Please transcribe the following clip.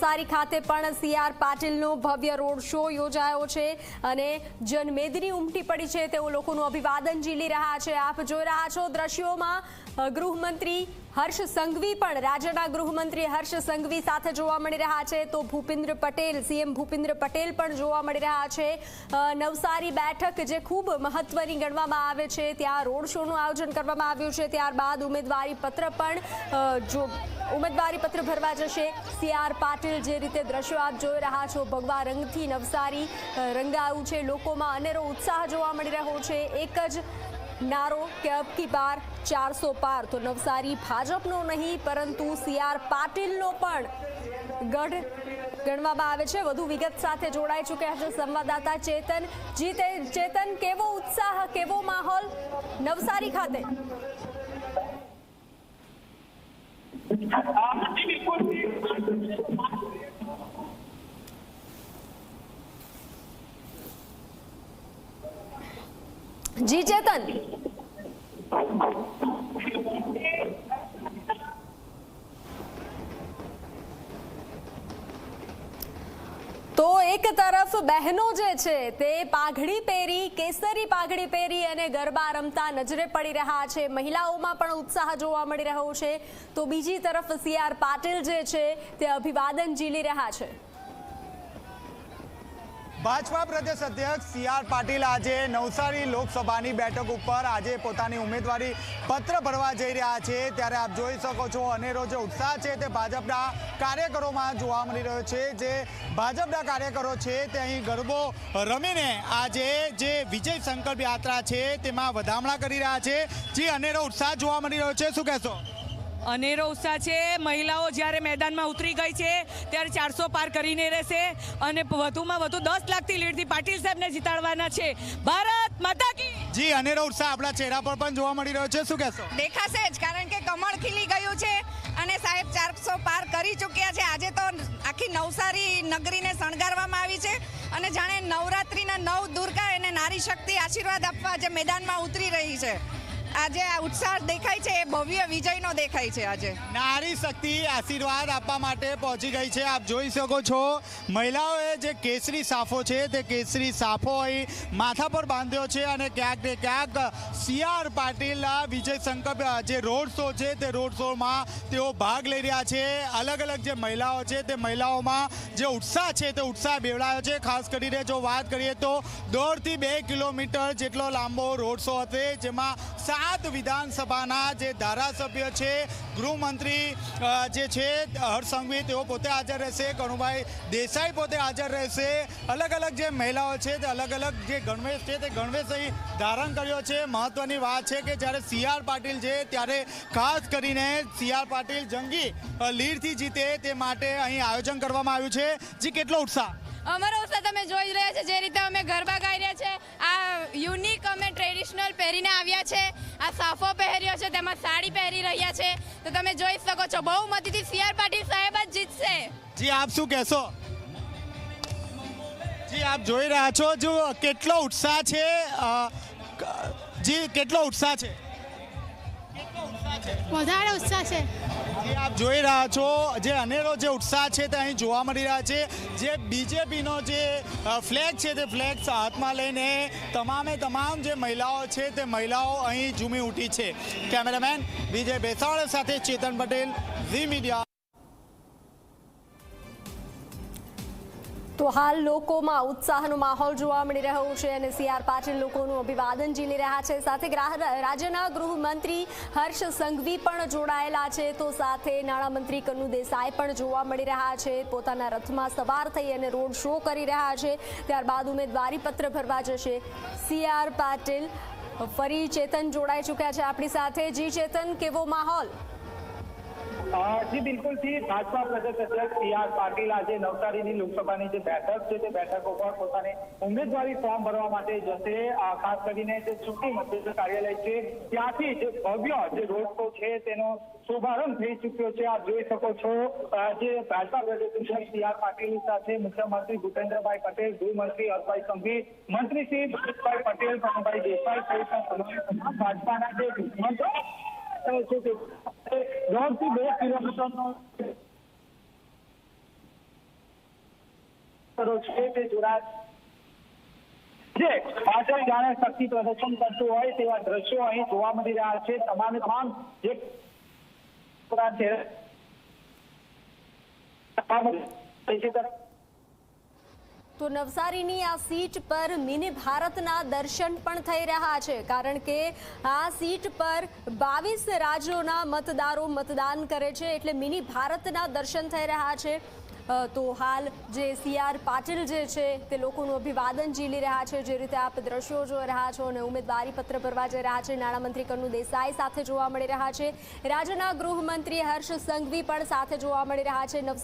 નવસારી ખાતે પણ સી.આર. પાટીલનો ભવ્ય રોડ શો યોજાયો છે અને જનમેદની ઉમટી પડી છે તેઓ લોકોનું અભિવાદન ઝીલી રહ્યા છે। આપ જોઈ રહ્યા છો દ્રશ્યોમાં ગૃહમંત્રી હર્ષ સંઘવી પણ રાજ્યના ગૃહમંત્રી હર્ષ સંઘવી સાથે જોવા મળી રહ્યા છે તો ભૂપેન્દ્ર પટેલ સીએમ ભૂપેન્દ્ર પટેલ પણ જોવા મળી રહ્યા છે। નવસારી બેઠક જે ખૂબ મહત્વની ગણવામાં આવે છે ત્યાં રોડ શોનું આયોજન કરવામાં આવ્યું છે। ત્યારબાદ ઉમેદવારી પત્ર ભરવા જશે સી.આર. પાટીલ। જે રીતે દ્રશ્યો આપ જોઈ રહ્યા છો ભગવા રંગથી નવસારી રંગાયું છે, લોકોમાં અનેરો ઉત્સાહ જોવા મળી રહ્યો છે। એક જ નારો કે અબ કી બાર 400 પાર તો નવસારી ભાજપનો નહીં પરંતુ સી.આર. પાટીલનો પણ ગઢ ગણવામાં આવે છે। વધુ વિગત સાથે જોડાઈ ચૂક્યા છે સંવાદદાતા ચેતન। ચેતન, કેવો ઉત્સાહ, કેવો માહોલ નવસારી ખાતે? જી ચેતન, તો એક તરફ બહેનો જે છે તે પાઘડી પહેરી, કેસરી પાઘડી પહેરી અને ગરબા રમતા નજરે પડી રહ્યા છે, મહિલાઓમાં પણ ઉત્સાહ જોવા મળી રહ્યો છે તો બીજી તરફ સી.આર. પાટીલ જે છે તે અભિવાદન ઝીલી રહ્યા છે। ભાજપા પ્રદેશ અધ્યક્ષ સી.આર. પાટીલ આજે નવસારી લોકસભાની બેઠક ઉપર આજે પોતાની ઉમેદવારી પત્ર ભરવા જઈ રહ્યા છે ત્યારે આપ જોઈ શકો છો અનેરો જે ઉત્સાહ છે તે ભાજપના કાર્યકરોમાં જોવા મળી રહ્યો છે। જે ભાજપના કાર્યકરો છે તે અહીં ગરબો રમીને આજે જે વિજય સંકલ્પ યાત્રા છે તેમાં વધામણા કરી રહ્યા છે। જે અનેરો ઉત્સાહ જોવા મળી રહ્યો છે, શું કહેશો? અનેરો ઉત્સાહ છે। મહિલાઓ જ્યારે મેદાનમાં ઉતરી ગઈ છે ત્યારે 400 પાર કરીને રહેશે અને વધુમાં વધુ 10 લાખથી લીડથી પાટીલ સાહેબને જીતાડવાના છે। ભારત માતા કી। જી, અનેરો ઉત્સાહ આપણા ચહેરા પર પણ જોવા મળી રહ્યો છે, શું કહેશો? દેખાશે જ, કારણ કે કમળ ખીલી ગયું છે અને સાહેબ 400 પાર કરી ચૂક્યા છે। આજે તો આખી નવસારી નગરીને શણગારવામાં આવી છે અને જાણે નવરાત્રિના 9 દુર્ગા એને નારી શક્તિ આશીર્વાદ આપવા જે મેદાનમાં ઉતરી રહી છે। આજે આ ઉત્સાહ દેખાય છે એ ભવ્ય વિજયનો દેખાય છે। આજે નારી શક્તિ આશીર્વાદ આપવા માટે પહોંચી ગઈ છે। આપ જોઈ શકો છો મહિલાઓએ જે કેસરી સાફો છે તે કેસરી સાફો અહીં માથા પર બાંધ્યો છે અને ક્યાંક ને ક્યાંક સી.આર. પાટીલના વિજય સંકલ્પ જે રોડ શો છે તે રોડ શોમાં તેઓ ભાગ લઈ રહ્યા છે। અલગ અલગ જે મહિલાઓ છે તે મહિલાઓમાં જે ઉત્સાહ છે તે ઉત્સાહ બેવડાયો છે। ખાસ કરીને જો વાત કરીએ તો 1.5 થી 2 કિલોમીટર જેટલો લાંબો રોડ શો હતો જેમાં 7 વિધાનસભાના જે ધારાસભ્ય છે, ગૃહમંત્રી જે છે હર્ષ સંઘવી તેઓ પોતે હાજર રહેશે, કનુભાઈ દેસાઈ પોતે હાજર રહેશે। અલગ અલગ જે મહિલાઓ છે તે અલગ અલગ જે ગણવેશ છે તે ગણવેશ અહીં ધારણ કર્યો છે। મહત્વની વાત છે કે જ્યારે સી.આર. પાટીલ છે ત્યારે ખાસ કરીને સી.આર. પાટીલ જંગી લીડથી જીતે તે માટે અહીં આયોજન કરવામાં આવ્યું છે। જી, કેટલો ઉત્સાહ? અમારો ઉત્સાહ તમે જોઈ રહ્યા છે। જે રીતે અમે ગરબા ગાઈ રહ્યા છે, આ યુનિક અમે ટ્રેડિશનલ પહેરીને આવ્યા છે। આ સાફો પહેર્યો છે, તેમાં સાડી પહેરી રહ્યા છે તો તમે જોઈ શકો છો બહુમતીથી સી.આર. પાટીલ સાહેબ જ જીતશે। જી, આપ શું કહેશો? જી, આપ જોઈ રહ્યા છો જો કેટલો ઉત્સાહ છે। જી, કેટલો ઉત્સાહ છે? વધારે ઉત્સાહ છે। જે આપ જોઈ રહ્યા છો જે અનેરો જે ઉત્સાહ છે તે અહીં જોવા મળી રહ્યા છે। જે બીજેપીનો જે ફ્લેગ છે તે ફ્લેગ હાથમાં લઈને તમામ જે મહિલાઓ છે તે મહિલાઓ અહીં ઝૂમી ઉઠી છે। કેમેરામેન વિજય બેસાવાડા સાથે ચેતન પટેલ, ઝી મીડિયા। તો હાલ લોકોમાં ઉત્સાહનો માહોલ જોવા મળી રહ્યો છે અને સી.આર. પાટીલ લોકોનું અભિવાદન ઝીલી રહ્યા છે। સાથે રાજ્યના ગૃહમંત્રી હર્ષ સંઘવી પણ જોડાયેલા છે તો સાથે નાણામંત્રી કનુ દેસાઈ પણ જોવા મળી રહ્યા છે। પોતાના રથમાં સવાર થઈ અને રોડ શો કરી રહ્યા છે। ત્યારબાદ ઉમેદવારી પત્ર ભરવા જશે સી.આર. પાટીલ। ફરી ચેતન જોડાઈ ચૂક્યા છે આપણી સાથે। જી ચેતન, કેવો માહોલ? જી બિલકુલ થી ભાજપા પ્રદેશ અધ્યક્ષ સી.આર. પાટીલ આજે નવસારીની લોકસભાની જે બેઠક છે તે બેઠક ઉપર પોતાની ઉમેદવારી ફોર્મ ભરવા માટે જશે। ખાસ કરીને જે ચૂંટણી મતદાર કાર્યાલય છે ત્યાંથી જે ભવ્ય જે રોડ શો છે તેનો શુભારંભ થઈ ચૂક્યો છે। આપ જોઈ શકો છો જે ભાજપા પ્રદેશ અધ્યક્ષ સી.આર. પાટીલની સાથે મુખ્યમંત્રી ભૂપેન્દ્રભાઈ પટેલ, ગૃહમંત્રી હર્ષભાઈ સંઘવી, મંત્રી શ્રી ભરતભાઈ પટેલ, કનુભાઈ દેસાઈ સહિત ભાજપાના જે મંત્રી 1.5 થી 2 કિલોમીટરનો કાર્યકરો છે તે જોડાયા જે પાછળ જાણે શક્તિ પ્રદર્શન કરતું હોય તેવા દ્રશ્યો અહીં જોવા મળી રહ્યા છે. તમામ જે તો નવસારીની આ સીટ પર મિની ભારતના દર્શન પણ થઈ રહ્યા છે, કારણ કે આ સીટ પર 22 રાજ્યોના મતદારો મતદાન કરે છે, એટલે મિની ભારતના દર્શન થઈ રહ્યા છે. તો હાલ જે CR પાટીલ જે છે તે લોકોનું અભિવાદન ઝીલી રહ્યા છે, જે રીતે આપ દ્રશ્યો જોઈ રહ્યા છો, અને ઉમેદવારી પત્ર ભરવા જઈ રહ્યા છે. નાણામંત્રી કનુ દેસાઈ સાથે જોવા મળી રહ્યા છે. રાજ્યના ગૃહમંત્રી હર્ષ સંઘવી પણ સાથે જોવા મળી રહ્યા છે.